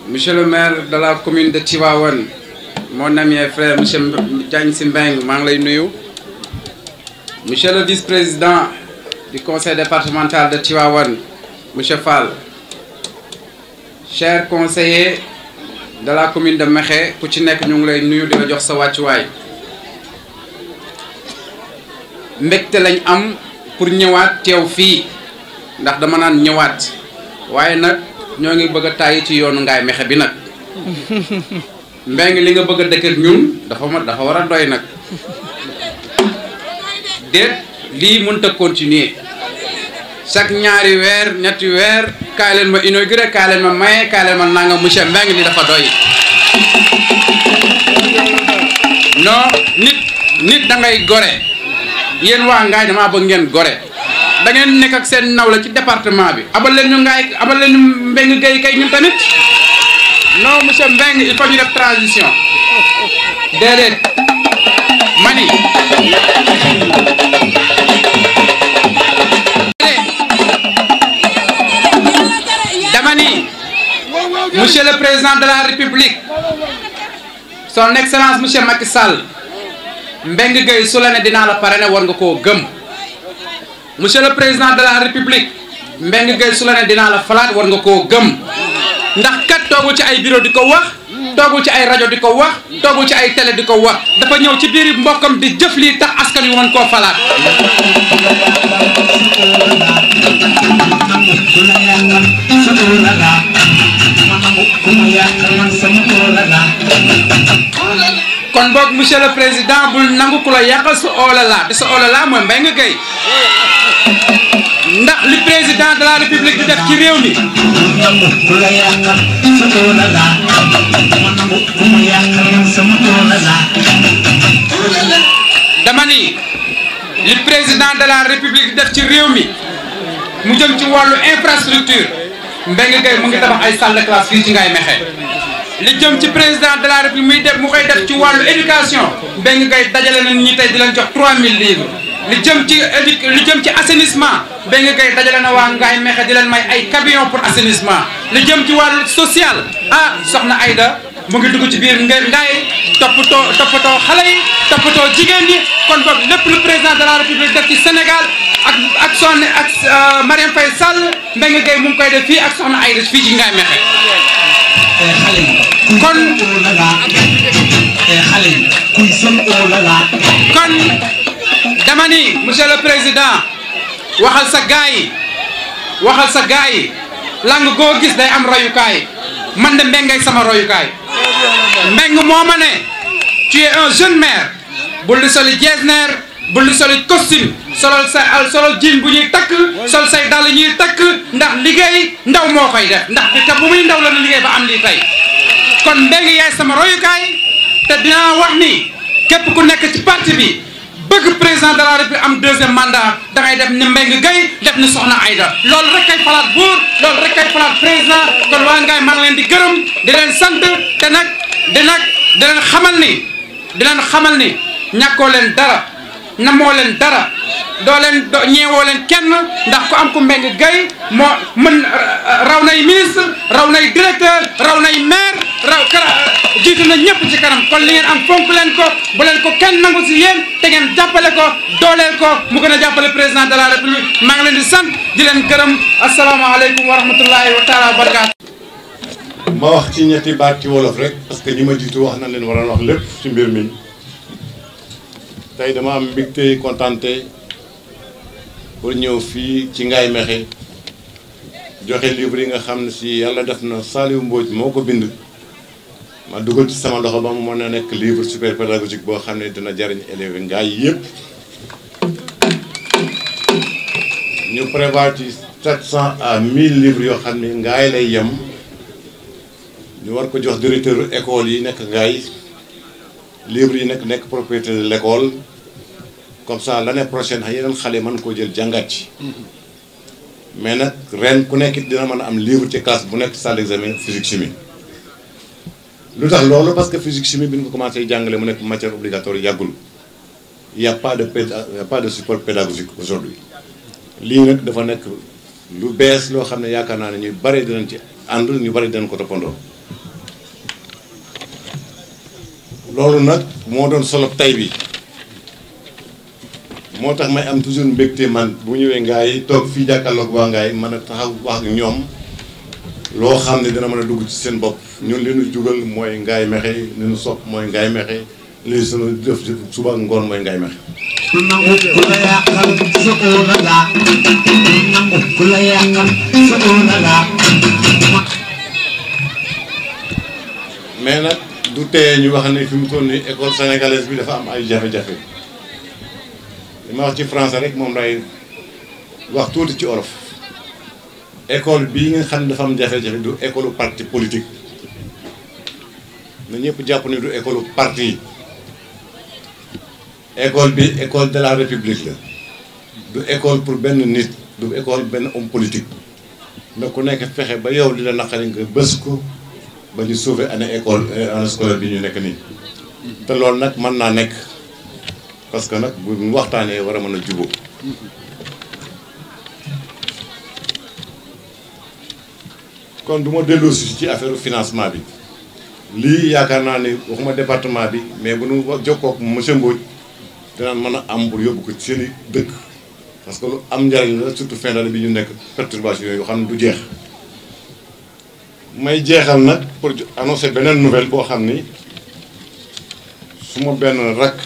Monsieur le maire de la commune de Tivaouane, mon ami et frère monsieur Diagne Sy Mbengue maa ngi lay nuyu. Monsieur le vice-président du conseil départemental de Tivaouane, monsieur Fall. Chers conseillers de la commune de Mékhé, ku ci nekk ñu ngi lay nuyu di la jox sa wàccuwaay. Mbégte lañ am pour ñëwaat teew fii ndax dama naan ñëwaat waaye nag ñoo ngi bëgg a tàyyi ci yoonu Ngaye Mékhé bi nag. Mbengue li nga bëgg a dëkk ak ñun dafa war a doy nag. déet lii mënut a continuer chaque ñaari weer ñetti weer kaay leen ma inauguré kaay leen ma maye kaay leen ma nanga monsieur Mbengue li dafa doy. non nit da ngay gore yéen waa Ngaye damaa bëgg ngeen gore da ngeen nekk ak seen nawla ci département bi abal leen ñu Ngaye abal leen ñu Mbengue Gueye kay ñun tamit non monsieur Mbengue il faut ñu def transition déedéet mani dama ni monsieur le président de la république son excellence monsieur Macky Sall Mbengue Gueye su la ne dinaa la parrainer war nga koo gëm. Monsieur le président de la république Mbengue Gueye su la ne dinaa la falaat war nga koo gëm ndax kat toogu ci ay bureau di ko wax toogu ci ay rajo di ko wax toogu ci ay télé di ko wax dafa ñëw ci biir mbokkam di jëf lii tax askan wi mën koo falaat. kon boog monsieur le président bul nangu ku la yàqal sa olala te sa olala mooy Mbengue Gueye ndax li président de la république di def ci réew mi dama ni li président de la république di def ci réew mi mu jëm ci wàllu infrastructure Mbengue Gueye mu ngi tabax ay salle de classe fii ci Ngaye Mékhé li jëm ci président de la république mu koy def ci wàllu éducation Mbengue Gueye dajale na nit ñi tey di leen jox 3000 livres li jëm ci assainissement Mbengue Gueye dajale na waa Ngaye Mékhé di leen may ay camion pour assainissement li jëm ci wàllu social soxna Aïda mu ngi dugg ci biir Ngaye toppatoo xale yi toppatoo jigéen ñi kon boog lépp lu président de la république def ci Sénégal ak Marième Faye Sall Mbengue Gueye mu ngi koy def fii ak soxna Aïda fii ci Ngaye Mékhé kon dama ni monsieur le président waxal sa gaay yi lang goo gis day am royukaay man de Mbengue sama royukaay Mbengue moo ma ne tu es un jeune maire bul di soli jeesneer bul di soli costume solo jean bu ñuy takk sol say dàll ñuy takk ndax liggéey ndaw moo koy def ndax bi te bu muy ndaw la nu liggéey ba am lii tey kon Mbengue yaay sama royukaay te dinaa wax ni képp ku nekk ci parti bi bëgg président de la république am deuxième mandat da ngay def ni Mbengue Gueye def ni soxna Aïda loolu rek kay falaat buur loolu rek kay falaat président kon waa Ngaye maa ngi leen di gërëm di leen sant te nag di leen xamal ni ñàkkoo leen dara namoo leen dara ñeewoo leen kenn ndax ku am ku Mbengue Gueye moo mën raw nay ministre raw nay directeur raw nay maire jiitu na ñëpp ci kanam kon li ngeen am fonk leen ko bu leen ko kenn nangu si yéen te ngeen jàppale ko dooleel ko mu gën a jàppale président de la république maa ngi leen di sant di leen gërëm asalaamaaleykum wa rahmatullahi wa taala wa barakaatu. ma wax ci ñetti baat ci wolof rek parce que ñi ma jiitu wax na leen waroon wax lépp ci mbir mi tey dama am mbégte kontante pour ñëw fii ci Ngaye Mékhé joxe livre yi nga xam ne si yàlla def na Saliou Mbodj moo ko bind ma dugal ci sama loxo ba mu mën a nekk livre super pédagogique boo xam ne dina jariñ élèves Ngaye yëpp ñu prévoir ci 700 à 1000 livres yoo xam ne Ngaye lay yem ñu war ko jox directeur école yi nekk Ngaye livres yi nekk propriété de l'école comme ça l'année prochaine yeneen xale mën koo jël jàngat ci mais nag ren ku nekk dina mën a am livre ci classe bu nekk salle d'examen physique chimie lu tax loolu parce que physique chimie bi ñu ko commencé jàngale mu nekk matière obligatoire yàggul il y a pas de support pédagogique aujourd'hui lii nag dafa nekk lu bees loo xam ne yaakaar naa ne ñuy bare dinañ ci ànd ñu bari dañ ko toppandoo loolu nag moo doon solo tay bi moo tax may am toujours mbégte man bu ñëwee Ngaye toog fii jàkkaarloog waa Ngaye mën a taxaw wax ak ñoom loo xam ne dina mën a dugg ci seen bopp ñun li ñu jugal mooy Ngaye Mékhé li ñu sopp mooy Ngaye Mékhé li sunu def suba ngoon mooy Ngaye Mékhé nangu ku la yàqal sa óola laa nangu ku la yàqal sa óola laa mais nag du teye ñu wax ne fi mu toll nii école sénégalaise bi dafa am ay jafe-jafe li ma wax ci français rek moom lay wax tuuti ci olof école bii nga xam ne dafa am jafe-jafe du école parti politique na ñëpp jàpp ne du école parti école bi école de la république la du école pour benn nit du école benn homme politique na ku nekk fexe ba yow li la naqari nga bës ko ba ñu sauver année scolaire bi ñu nekk nii te loolu nag mën naa nekk parce que nag bu waxtaanee war a mën a jubóo kon du ma dellu si ci affaire financement bi lii yaakaar naa ni waxuma département bi mais bu nu jokkoo ak monsieur Mbodj dinaan mën a am pour yóbbu ko ci seen i dëkk parce que lu am njariñ la surtout fin d'année bi ñu nekk perturbation yooyu xam ne du jeex may jeexal nag pour annoncer beneen nouvelle boo xam ni su ma benn rakk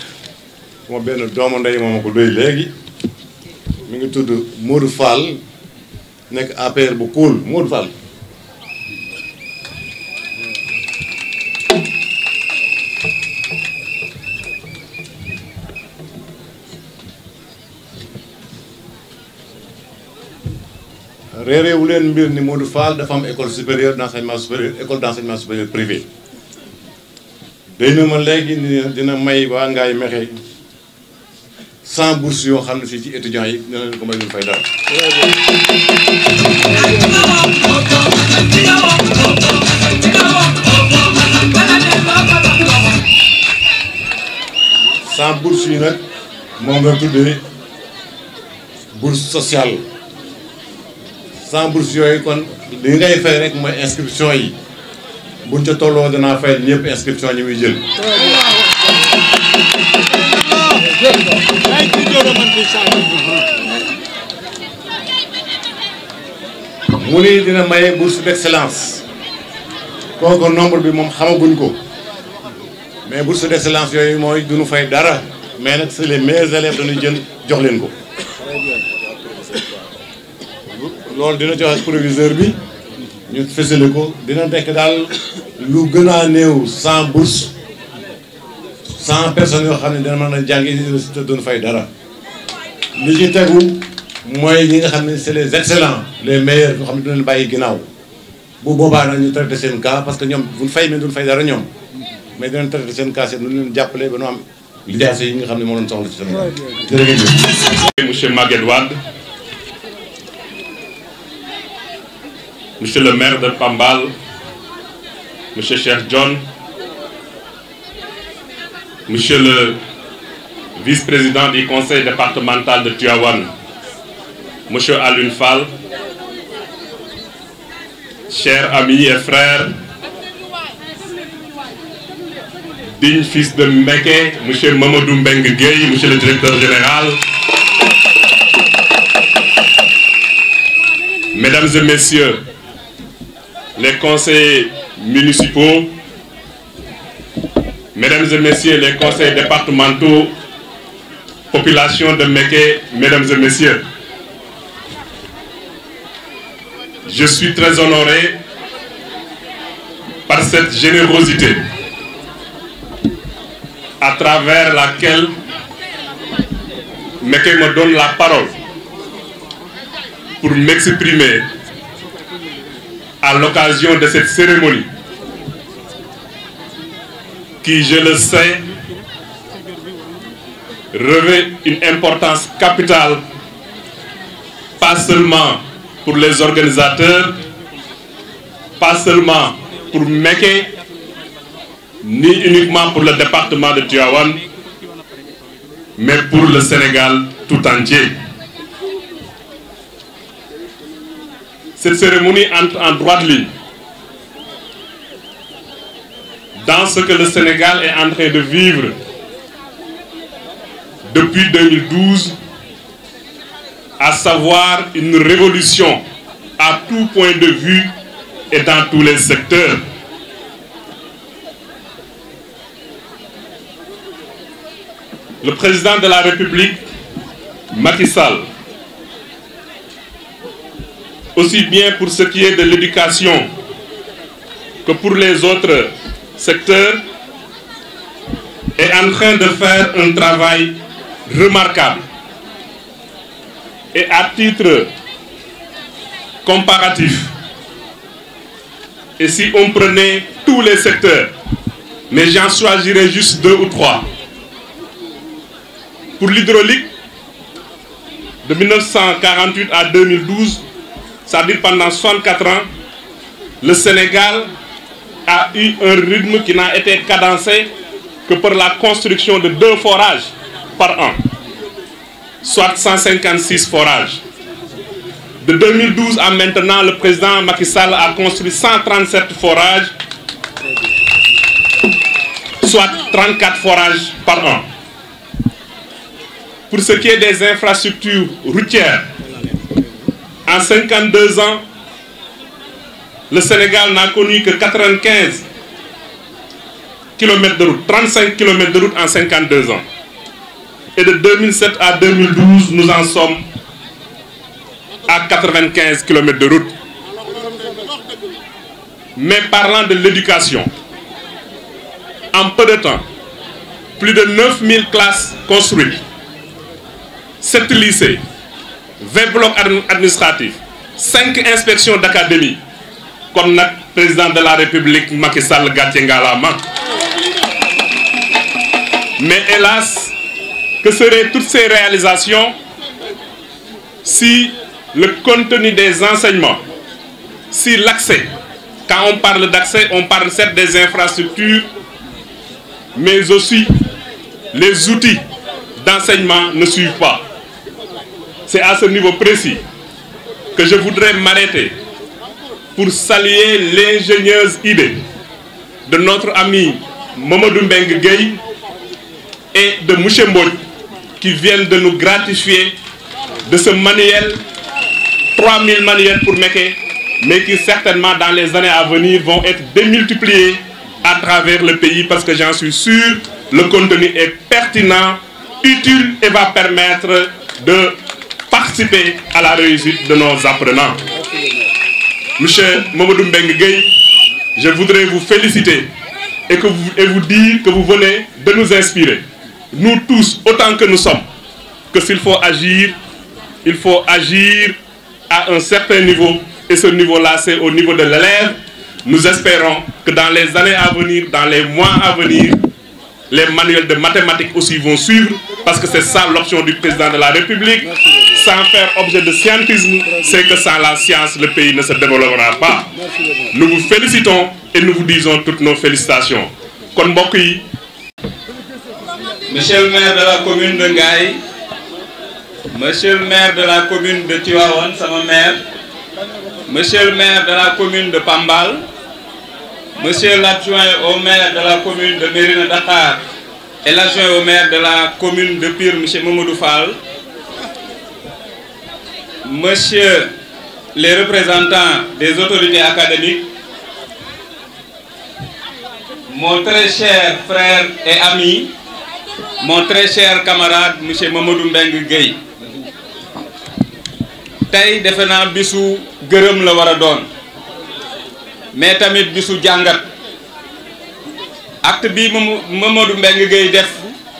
su ma benn doomu ndey moom a ko doy léegi mi ngi tudd Modou Fall nekk APR bu Koul Modou Fall réeréewu leen mbir ni Modou Fall dafa am école supérieure d'enseignement supérieur école d'enseignement supérieur privé day na ma léegi dina may waa Ngaye Mékhé 100 bourses yoo xam ne fii ci étudiants yi dina leen ko may duñ fay dara bourses yi nag moom nga tuddee bourse sociale 100 bourses yooyu kon li ngay fay rek mooy inscription yi buñ ca tolloo danaa fay ñëpp inscription ñi muy jël mu ni dina maye bourse d'excellence kooku nombre bi moom xamaguñ ko mais bourse d'excellence yooyu mooy duñu fay dara mais nag c'est les meilleurs élèves dañuy jël jox leen ko loolu dina joxe proviseur bi ñu fësale ko dina nekk daal lu gën a néew 100 bourses 100 personnes yoo xam ne dina mën a jàngi université duñu fay dara li ci tegu mooy ñi nga xam ne c'est les excellents les meilleurs yoo xam ne dinañ bàyyi ginnaaw bu boobaa nag ñu traité seen cas parce que ñoom duñ fay mais duñ fay dara ñoom mais dinañ traité seen cas seen nu leen jàppale ba nu am lijaase yi nga xam ne moo doon soxla ci Sénégal jërëjëf. Monsieur Maguette Wade, Monsieur le maire de Pambal, Monsieur Cheikh John, Monsieur le vice-président du conseil départemental de Tivaouane, Monsieur Alioune Fall, chers amis et frères, digne fils de Mékhé, Monsieur Mamadou Mbengue Gueye, Monsieur le directeur général, Mesdames et Messieurs, les conseillers municipaux, Mesdames et Messieurs, les conseils départementaux, population de Mékhé, Mesdames et Messieurs, je suis très honoré par cette générosité à travers laquelle Mékhé me donne la parole pour m'exprimer à l'occasion de cette cérémonie qui, je le sais, revêt une importance capitale, pas seulement pour les organisateurs, pas seulement pour Mékhé, ni uniquement pour le département de Tivaouane, mais pour le Sénégal tout entier. Cette cérémonie entre en droite ligne dans ce que le Sénégal est en train de vivre depuis 2012, à savoir une révolution à tout point de vue et dans tous les secteurs. Le président de la République, Macky Sall, aussi bien pour ce qui est de l'éducation que pour les autres secteurs, est en train de faire un travail remarquable. Et à titre comparatif, et si on prenait tous les secteurs, mais j'en choisirais juste 2 ou 3. Pour l'hydraulique, de 1948 à 2012, c'est-à-dire pendant 64 ans, le Sénégal a eu un rythme qui n'a été cadencé que par la construction de 2 forages par an, soit 156 forages. De 2012 à maintenant, le président Macky Sall a construit 137 forages, soit 34 forages par an. Pour ce qui est des infrastructures routières, en 52 ans, le Sénégal n'a connu que 95 km de route, 35 km de route en 52 ans. Et de 2007 à 2012, nous en sommes à 95 km de route. Mais parlant de l'éducation, en peu de temps, plus de 9000 classes construites, 7 lycées, 20 blocs administratifs, 5 inspections d'académie, comme le président de la République Macky Sall gatché ngalama. Mais hélas, que seraient toutes ces réalisations si le contenu des enseignements, si l'accès, quand on parle d'accès, on parle certes des infrastructures, mais aussi les outils d'enseignement ne suivent pas. C'est à ce niveau précis que je voudrais m'arrêter pour saluer l'ingénieuse idée de notre ami Mamadou Mbengue Gueye et de Mouché Mbodj qui viennent de nous gratifier de ce manuel, 3000 manuels pour Méké, mais qui certainement dans les années à venir vont être démultipliés à travers le pays parce que j'en suis sûr, le contenu est pertinent, utile et va permettre de participer à la réussite de nos apprenants. Monsieur Mamadou Mbengue Gueye, je voudrais vous féliciter et vous dire que vous venez de nous inspirer. Nous tous, autant que nous sommes, que s'il faut agir, il faut agir à un certain niveau. Et ce niveau-là, c'est au niveau de l'élève. Nous espérons que dans les années à venir, dans les mois à venir, les manuels de mathématiques aussi vont suivre, parce que c'est ça l'option du président de la République. Sans faire objet de scientisme, c'est que sans la science, le pays ne se développera pas. Nous vous félicitons et nous vous disons toutes nos félicitations. Kon mbokk yi, monsieur le maire de la commune de Ngaye, monsieur le maire de la commune de Tivaouane, sama maire, monsieur le maire de la commune de Pambal, monsieur l'adjoint au maire de la commune de Mérina Dakhar et l'adjoint au maire de la commune de Pire, monsieur Mamadou Fall, monsieur les représentants des autorités académiques, mon très cher frère et ami, mon très cher camarade, monsieur Mamadou Mbengue Gueye. Tay defe naa bisu gërëm la war a doon mais tamit bisu jàngat. Acte bi Mamadou Mbengue Gueye def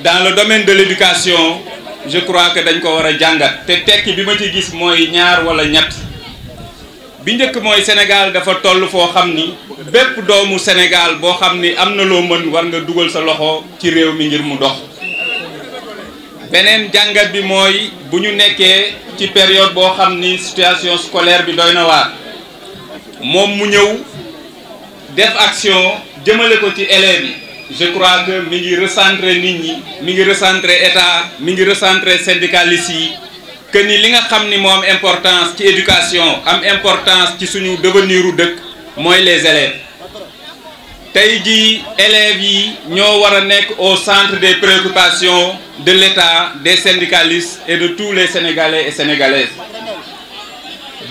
dans le domaine de l'éducation, je crois que dañ ko war a jàngat te tekki bi ma ci gis mooy ñaar wala ñett. Bi njëkk mooy Sénégal dafa toll foo xam ni bépp doomu Sénégal boo xam ni am na loo mën war nga dugal sa loxo ci réew mi ngir mu dox. Beneen jàngat bi mooy bu ñu nekkee ci période boo xam ni situation scolaire bi doy na waar moom mu ñëw def action jëmale ko ci élèves yi. Je crois que mi ngi recentrer nit ñi, mi ngi recentrer état, mi ngi recentrer syndicalistes yi, que ni li nga xam ni moo am importance ci éducation, am importance ci suñu devenir u dëkk mooy les élèves. tey jii élèves yi ñoo war a nekk au centre des préoccupations de l'État, des syndicalistes et de tous les Sénégalais et Sénégalaises.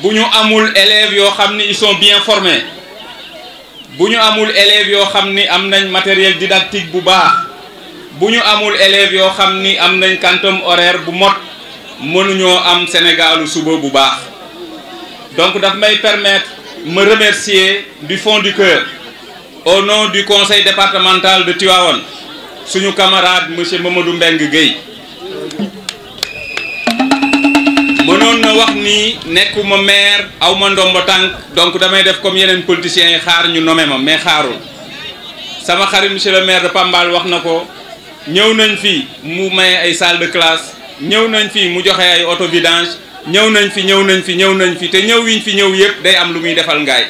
bu ñu amul élèves yoo xam ni ils sont bien formés bu ñu amul élèves yoo xam ni am nañ matériel didactique bu baax bu ñu amul élèves yoo xam ni am nañ quantum horaire bu mot mënuñoo am Sénégalu suba bu baax. Donc daf may permettre me remercier du fond du cœur au nom du conseil départemental de Tivaouane suñu camarade monsieur Mamadou Mbengue Gueye. mënoon na wax ni nekkuma maire aw ma ndombo tànk donc damay def comme yeneen politiciens yi xaar ñu nommé ma mais xaarul sama xarit monsieur le maire de Pambal wax na ko ñëw nañ fi mu may ay salle de classe ñëw nañ fi mu joxe ay auto vidange ñëw nañ fi te ñëw wiñ fi ñëw yëpp day am lu muy defal ngaay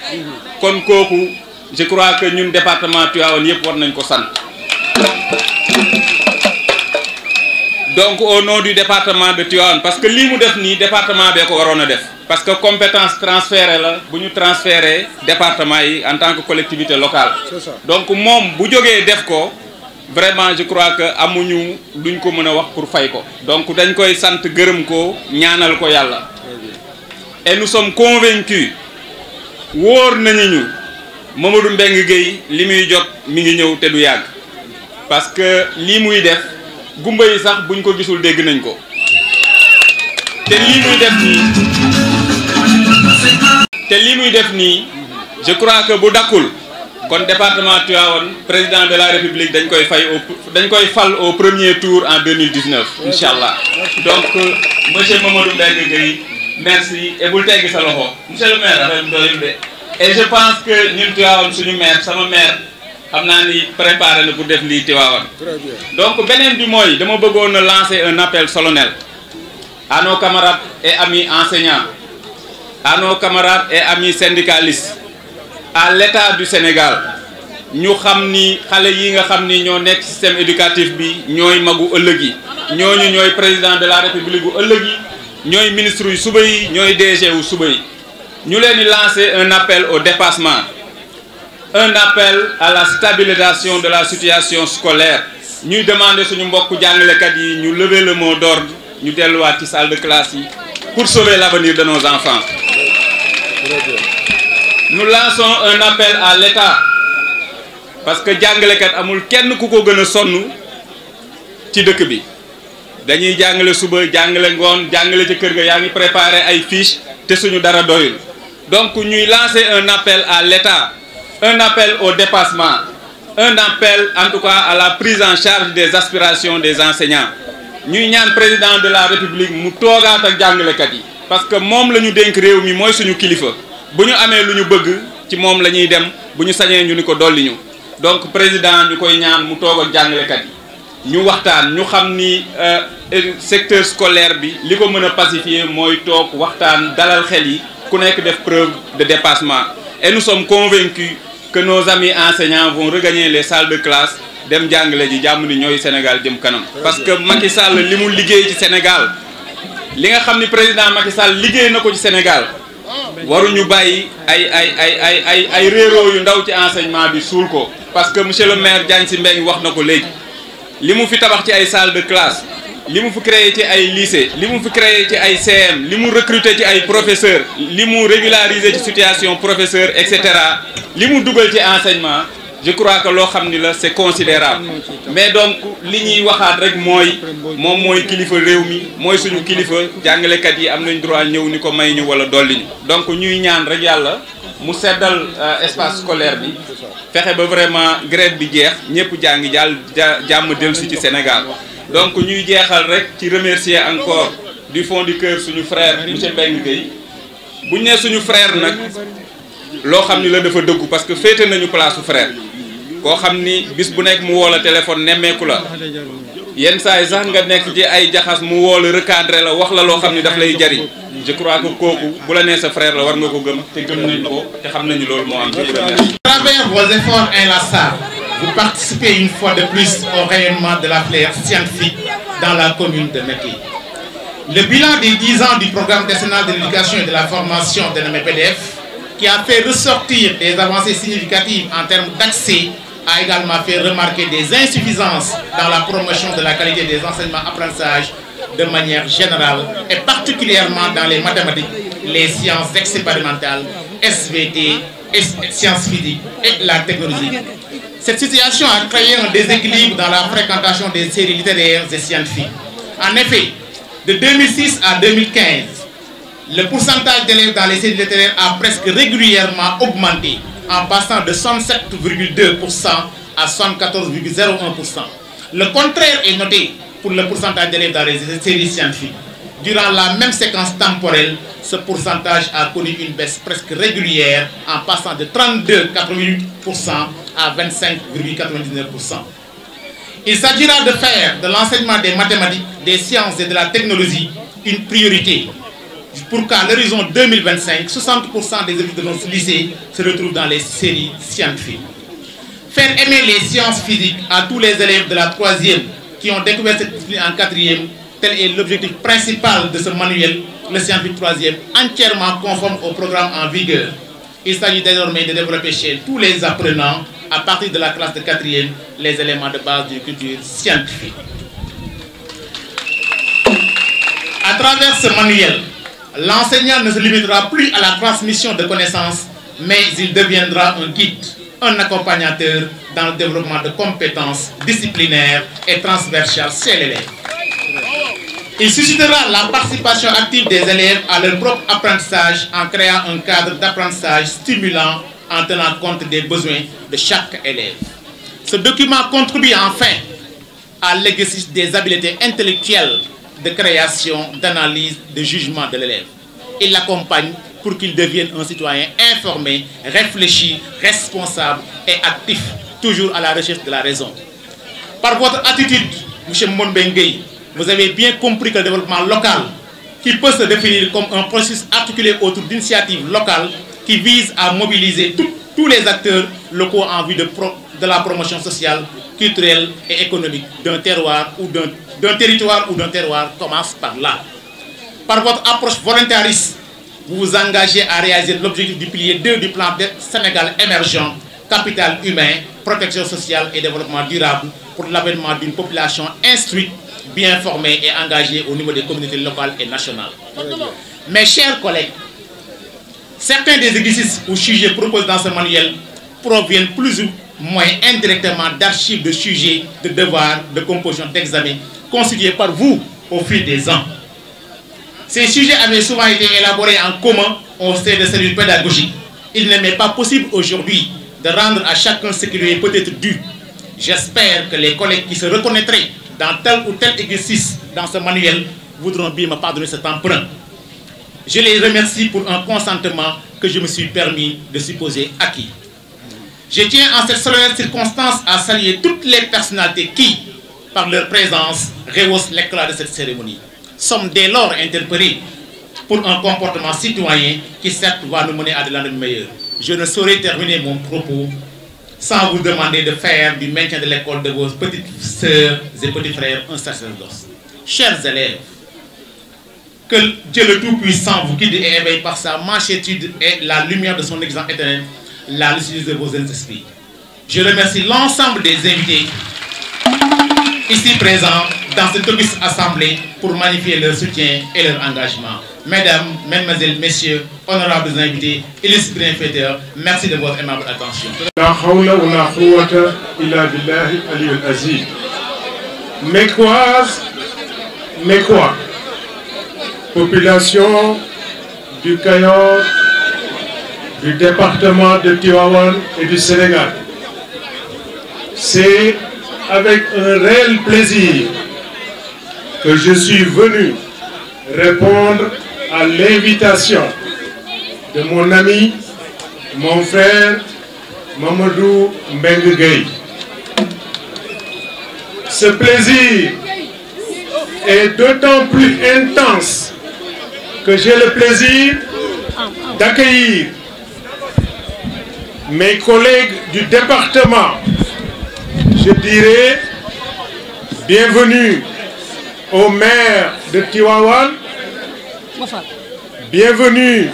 kon kooku je crois que ñun département Tivaouane yëpp war nañ ko sant. Donc au nom du département de Tivaouane parce que lii mu def nii département bee ko waroon a def parce que compétence transférée la bu ñu transféré département yi en tant que collectivité locale. Donc moom bu jógee def ko vraiment je crois que amuñu luñ ko mën a wax pour fay ko donc dañ koy sant gërëm ko ñaanal ko yàlla. Et nous sommes convaincus wóor nañu ñu Mamadou Mbengue Gueye li muy jot mi ngi ñëw te du yàgg parce que lii muy def. gumba yi sax buñ ko gisul dégg nañ ko te lii muy def nii je crois que bu dakkul kon département Tivaouane président de la République dañ koy fal au premier tour en 2019 inchallah. Donc monsieur Mamadou Mbengue Gueye merci et bul teggi sa loxo monsieur le maire affaire doyul de et je pense que ñun Tivaouane suñu maire sama maire xam naa ni préparé na pour def lii Tivaouane. Donc beneen bi mooy dama bëggoon a lancer un appel solennel à nos camarades et amis enseignants, à nos camarades et amis syndicalistes, à l'État du Sénégal. ñu xam ni xale yi nga xam ni ñoo nekk système éducatif bi ñooy magu ëllëg yi ñooñu ñooy président de la République bu ëllëg yi ñooy ministre yu suba yi ñooy DG wu suba yi ñu leen di lancer un appel au dépassement. Un appel à la stabilisation de la situation scolaire ñuy demander suñu mbokk jàngalekat yi ñu lever le mot d'ordre ñu delluwaat ci salle de classe yi pour sauver l'avenir de nos enfants. Nous lançons un appel à l'État parce que jàngalekat amul kenn ku ko gën a sonn ci dëkk bi dañuy jàngale suba jàngale ngoon jàngale ci kër ga yaa ngi préparer ay fiches te suñu dara doyul donc ñuy lancer un appel à l'État. Un appel au dépassement, un appel en tout cas à la prise en charge des aspirations des enseignants. ñuy ñaan président de la République mu toogaat ak jàngalekat yi parce que moom la ñu dénk réew mi mooy suñu kilifa bu ñu amee lu ñu bëgg ci moom la ñuy dem bu ñu sañee ñu ni ko dolli ñu donc président ñu koy ñaan mu toog ak jàngalekat yi ñu waxtaan ñu xam ni secteur scolaire bi li ko mën a pacifier mooy toog waxtaan dalal xel yi ku nekk def preuve de dépassement et nous sommes convaincus que nos amis enseignants vont regagner les salles de classe dem jàngale ji jàmm ni ñooy Sénégal jëm kanam parce que Macky Sall li mu liggéey ci Sénégal li nga xam ni président Macky Sall liggéey na ko ci Sénégal waruñu bàyyi ay réeroo yu ndaw ci enseignement bi suul ko parce que monsieur le maire Diagne Sy Mbengue wax na ko léegi li mu fi tabax ci ay salles de classe li mu fi créé ci ay lycée li mu fi créé ci ay CM li mu recruter ci ay professeurs li mu régulariser ci situation professeur et cetera li mu dugal ci enseignement je crois que loo xam ni la c'est considérable mais donc li ñuy waxaat rek mooy moom mooy kilifa réew mi mooy suñu kilifa jàngalekat yi am nañ droit ñëw ni ko may ñu wala dolli ñu donc ñuy ñaan rek yàlla mu seddal espace scolaire bi fexe ba vraiment grève bi jeex ñëpp jàngi jàmm dellusi ci Sénégal. Donc ñuy jeexal rek ci remercier encore du fond du cœur suñu frère monsieur Mbengue Gueye bu ñu nee suñu frère nag loo xam ni la dafa dëggu parce que féete nañu place su frère koo xam ni bis bu nekk mu woo la téléphone nemmeeku la yenn saa yi sax nga nekk ci ay jaxas mu woo la recadré la wax la loo xam ni daf lay jariñ je crois que kooku bu la nee sa frère la war nga ko gëm te gëm nañ ko te xam nañu loolu moo am ci à travers vos efforts inlassables. Vous participez une fois de plus au rayonnement de la filière scientifique dans la commune de Mékhé. Le bilan des 10 ans du programme décennal de l'éducation et de la formation dénommé PDF qui a fait ressortir des avancées significatives en termes d'accès, a également fait remarquer des insuffisances dans la promotion de la qualité des enseignements-apprentissages de manière générale et particulièrement dans les mathématiques, les sciences expérimentales, SVT, sciences physiques et la technologie. Cette situation a créé un déséquilibre dans la fréquentation des séries littéraires et scientifiques. En effet, de 2006 à 2015, le pourcentage d'élèves dans les séries littéraires a presque régulièrement augmenté, en passant de 67,2% à 74,01%. Le contraire est noté pour le pourcentage d'élèves dans les séries scientifiques. Durant la même séquence temporelle, ce pourcentage a connu une baisse presque régulière en passant de 32,88% à 25,99%. Il s'agira de faire de l'enseignement des mathématiques, des sciences et de la technologie une priorité pour qu'à l'horizon 2025, 60% des élèves de notre lycée se retrouvent dans les séries scientifiques. Faire aimer les sciences physiques à tous les élèves de la 3e qui ont découvert cette discipline en 4e, tel est l'objectif principal de ce manuel, le scientifique 3e, entièrement conforme au programme en vigueur. Il s'agit désormais de développer chez tous les apprenants, à partir de la classe de 4e, les éléments de base d'une culture scientifique. À travers ce manuel, l'enseignant ne se limitera plus à la transmission de connaissances, mais il deviendra un guide, un accompagnateur dans le développement de compétences disciplinaires et transversales chez l'élève. Il suscitera la participation active des élèves à leur propre apprentissage en créant un cadre d'apprentissage stimulant en tenant compte des besoins de chaque élève. Ce document contribue enfin à l'exercice des habiletés intellectuelles de création, d'analyse, de jugement de l'élève. Il l'accompagne pour qu'il devienne un citoyen informé, réfléchi, responsable et actif, toujours à la recherche de la raison. Par votre attitude, M. Monbenguei, vous avez bien compris que le développement local, qui peut se définir comme un processus articulé autour d'initiatives locales qui visent à mobiliser tous les acteurs locaux en vue de la promotion sociale, culturelle et économique d'un terroir ou d'un territoire ou d'un terroir, commence par là. Par votre approche volontariste, vous vous engagez à réaliser l'objectif du pilier 2 du plan Sénégal émergent, capital humain, protection sociale et développement durable pour l'avènement d'une population instruite, bien formée et engagée au niveau des communautés locales et nationales. Mes chers collègues, certains des exercices ou sujets proposés dans ce manuel proviennent plus ou moins indirectement d'archives de sujets, de devoirs, de compositions d'examen constitués par vous au fil des ans. Ces sujets avaient souvent été élaborés en commun au sein de cellules pédagogiques. Il n'est pas possible aujourd'hui de rendre à chacun ce qui lui est peut-être dû. J'espère que les collègues qui se reconnaîtraient dans tel ou tel exercice dans ce manuel voudront bien me pardonner cet emprunt. Je les remercie pour un consentement que je me suis permis de supposer acquis. Je tiens en cette solennelle circonstance à saluer toutes les personnalités qui, par leur présence, rehaussent l'éclat de cette cérémonie. Sommes dès lors interpellés pour un comportement citoyen qui certes va nous mener à de l'année meilleure. Je ne saurais terminer mon propos sans vous demander de faire du maintien de l'école de vos petites sœurs et petits frères un sacerdoce. Chers élèves, que Dieu le Tout-Puissant vous guide et éveille par sa mansuétude et la lumière de son exemple éternel, la lucidité de vos esprits. Je remercie l'ensemble des invités ici présents dans cette auguste assemblée pour magnifier leur soutien et leur engagement. Mesdames, Mesdemoiselles, Messieurs, honorables invités, illustres bienfaiteurs, merci de votre aimable attention. La hawla wa la quwwata illa billahi aliyul azim. Mécoise, Mécois, population du Cayor, du département de Tivaouane et du Sénégal. C'est avec un réel plaisir que je suis venu répondre à l'invitation de mon ami, mon frère Mamadou Mbengue. Ce plaisir est d'autant plus intense que j'ai le plaisir d'accueillir mes collègues du département. Je dirais bienvenue au maire de Tivaouane, bienvenue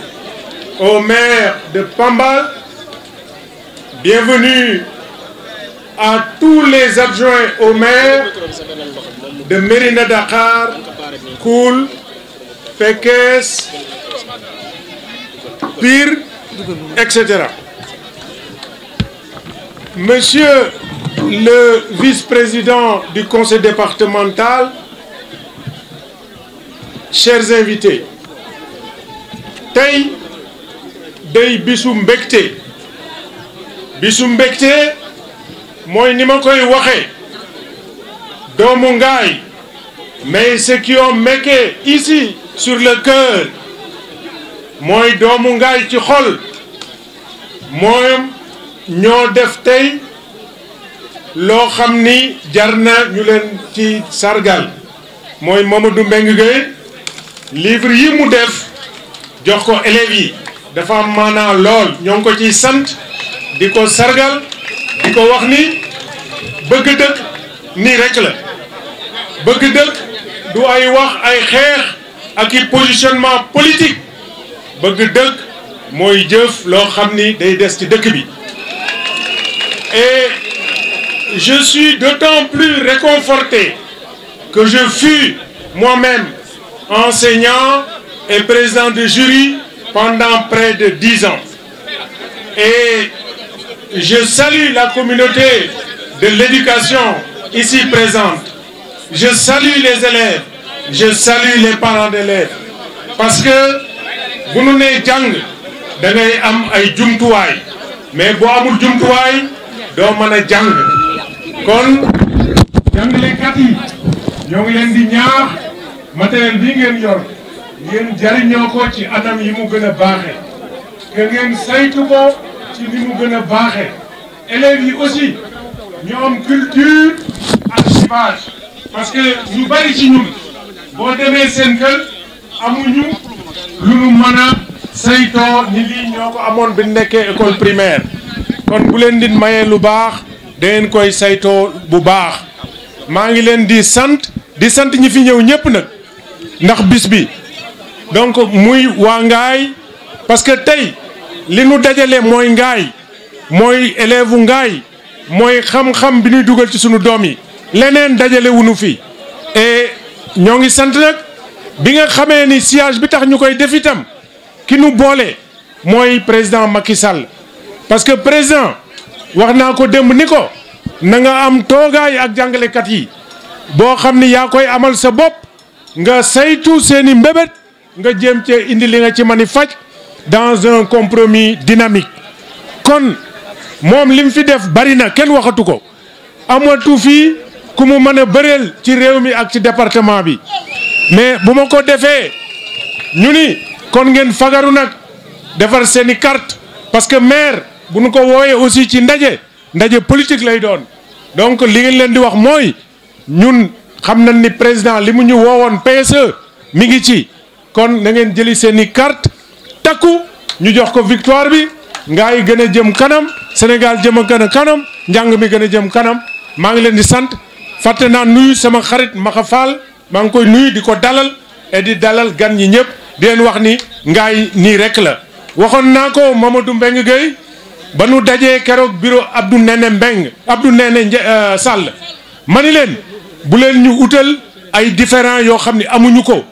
au maire de Pambal, bienvenue à tous les adjoints au maire de Mérina Dakhar, Koul, Pekes, Pire, etc. Monsieur le vice-président du conseil départemental, chers invités, tey day bisu mbégte mooy ni ma koy waxee doomu Ngaye, mais ceux qui ont méqué ici sur le cœur mooy doomu Ngaye ci xol moom ñoo def tey loo xam ni jar na ñu leen ci sargal mooy Mamadou Mbengue Gueye livre yi mu def jox ko élèves yi dafa am maanaa lool ñoo ngi ko ciy sant di ko sargal di ko wax ni bëgg dëkk nii rek la bëgg dëkk du ay wax ay xeex ak i positionnement politique bëgg dëkk mooy jëf loo xam ni day des ci dëkk bi. Et je suis d'autant plus réconforté que je fus moi-même enseignant et président de jury pendant près de 10 ans. Et je salue la communauté de l'éducation ici présente. Je salue les élèves, je salue les parents d'élèves. Parce que bu nu nee jàng da ngay am ay jumtuwaay mais boo amul jumtuwaay doo mën a jàng kon jàngalekat yi ñoo ngi leen di ñaax matériel bi ngeen yor ngeen jariñoo ko ci anam yi mu gën a baaxe que ngeen saytu ko ci ni mu gën a baaxe élèves yi aussi ñoo am culture archivage parce que ñu bari ci ñun boo demee seen kër amuñu lu nu mën a saytoo ni lii ñoo ko amoon bi nekkee école primaire kon bu leen di mayee lu baax da ngeen koy saytoo bu baax maa ngi leen di sant ñi fi ñëw ñëpp nag ndax bis bi donc muy waa Ngaye parce que tey li nu dajale mooy Ngaye mooy élève u Ngaye mooy xam-xam bi ñuy dugal ci sunu doom yi leneen dajale wunu fi et ñoo ngi sant nag bi nga xamee ni siège bi tax ñu koy def itam ki nu boole mooy président Macky Sall parce que président wax naa ko démb ni ko na nga am toogaay ak jàngalekat yi boo xam ni yaa koy amal sa bopp nga saytu seeni mbébét nga jéem cee indi li nga ci mën a faj dans un compromis dynamique kon moom li mu fi def bari na kenn waxatu ko amatu fii ku mu mën a bëreel ci réew mi ak ci département bi mais bu ma ko defee ñu ni kon ngeen fagaru nag defar seeni carte parce que maire bu nu ko wooyee aussi ci ndaje politique lay doon donc li ngeen leen di wax mooy ñun xam nañ ni président li mu ñu woowoon PSE mi ngi ci kon na ngeen jëli seeni carte takku ñu jox ko victoire bi Ngaye gën a jëm kanam Sénégal jëm a gën a kanam njàng mi gën a jëm kanam maa ngi leen di sant fàtte naa nuyu sama xarit Maxa Fall maa ngi koy nuyu di ko dalal et di dalal gan ñi ñëpp di leen wax ni Ngaye nii rek la waxoon naa ko Mamadou Mbengue Gueye ba nu dajee keroog bureau Abdou Néné Sall ma ni leen bu leen ñu utal ay différents yoo xam ne amuñu ko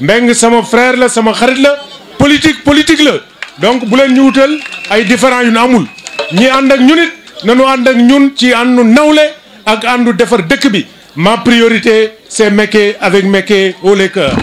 Mbengue sama frère la sama xarit la politique la donc bu leen ñu utal ay différents yu nu amul ñi ànd ak ñun it nanu ànd ak ñun ci àndu nawle ak àndu defar dëkk bi ma priorité c'est Mékhé avec Mékhé haut les cœurs